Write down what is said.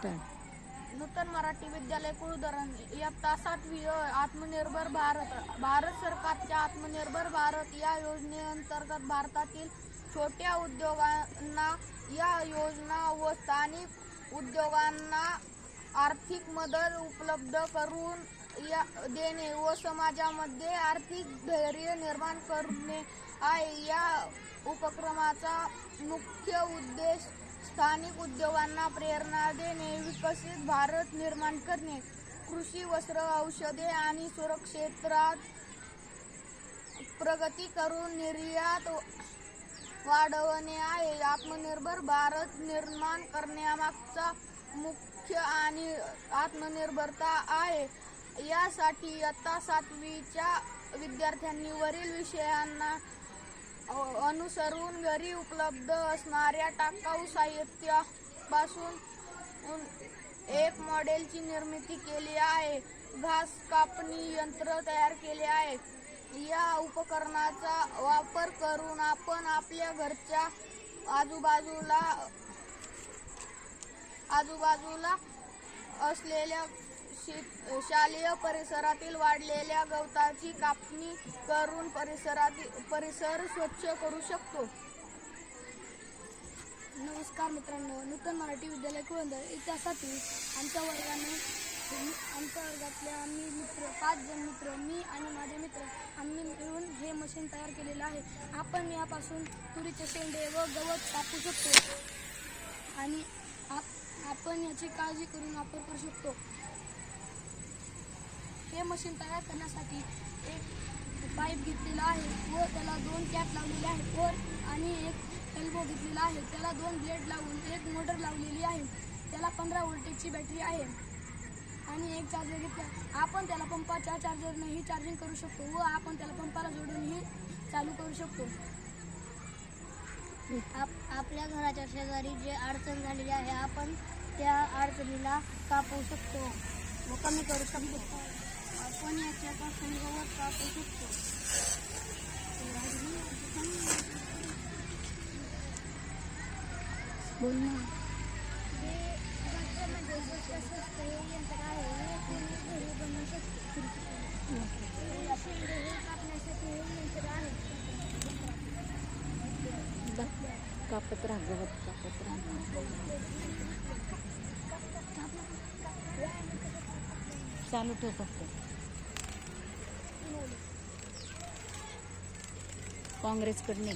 नूतन मराठी विद्यालय कुळधरण इयत्ता 7वी आत्मनिर्भर भारत सरकारच्या आत्मनिर्भर भारत या योजनेअंतर्गत भारतातील छोट्या उद्योगांना या योजना व स्थानिक उद्योगांना आर्थिक मदत उपलब्ध करून देणे व समाजामध्ये आर्थिक धैर्य निर्माण करणे आहे. या उपक्रमाचा मुख्य उद्देश स्थानिक उद्योगांना प्रेरणा देणे, विकसित भारत निर्माण करणे, कृषी, वस्त्र, औषधे आणि सुरक्षेत्रात प्रगती करून निर्यात वाढवणे आहे. आत्मनिर्भर भारत निर्माण करण्यामागचा मुख्य आणि आत्मनिर्भरता आहे. यासाठी इयत्ता 7वीच्या विद्यार्थ्यांनी वरील विषयांना अनुसरून घरी उपलब्ध असणाऱ्या टाकाऊ साहित्यापासून एक मॉडेलची निर्मिती केली आहे. घास कापणी यंत्र तयार केले आहे. या उपकरणाचा वापर करून आपण आपल्या घरच्या आजूबाजूला असलेल्या शालेय परिसरातील वाढलेल्या गवताची कापणी करून परिसर स्वच्छ करू शकतो. नमस्कार मित्रांनो, नूतन मराठी विद्यालय कुळधरण इयत्ता 7वी आमच्या वर्गातले आम्ही मित्र 5 जण मित्र, मी आणि माझे मित्र आम्ही मिळून हे मशीन तयार केलेलं आहे. आपण यापासून तुरीचे शेंडे व गवत कापू शकतो आणि आपण याची काळजी करून वापर करू शकतो. हे मशीन तयार करण्यासाठी एक पाईप घेतलेला आहे व त्याला 2 कॅप लावलेले आहेत वर आणि एक एल्बो घेतलेला आहे. त्याला 2 ब्लेड लावून एक मोटर लावलेली आहे. त्याला 15 व्होल्टेजची बॅटरी आहे आणि एक चार्जर घेतला. आपण त्याला पंपाच्या चार्जरनेही चार्जिंग करू शकतो व आपण त्याला पंपाला जोडूनही चालू करू शकतो. आपल्या घराच्या शेजारी जे अडचण झालेली आहे आपण त्या अडचणीला कापू शकतो व कमी करू शकतो. आपण याच्यापासून गवत कापू शकतो. बोल ना. हे राज्यामध्ये स्वस्त हे यंत्र आहे. हे कोणी घरी बनवू शकतो. शेंडे हे कापण्यासाठी हे यंत्र आहे. कापत राहा, गवत कापत राहा. चालू ठेव फक्त. काँग्रेसकडे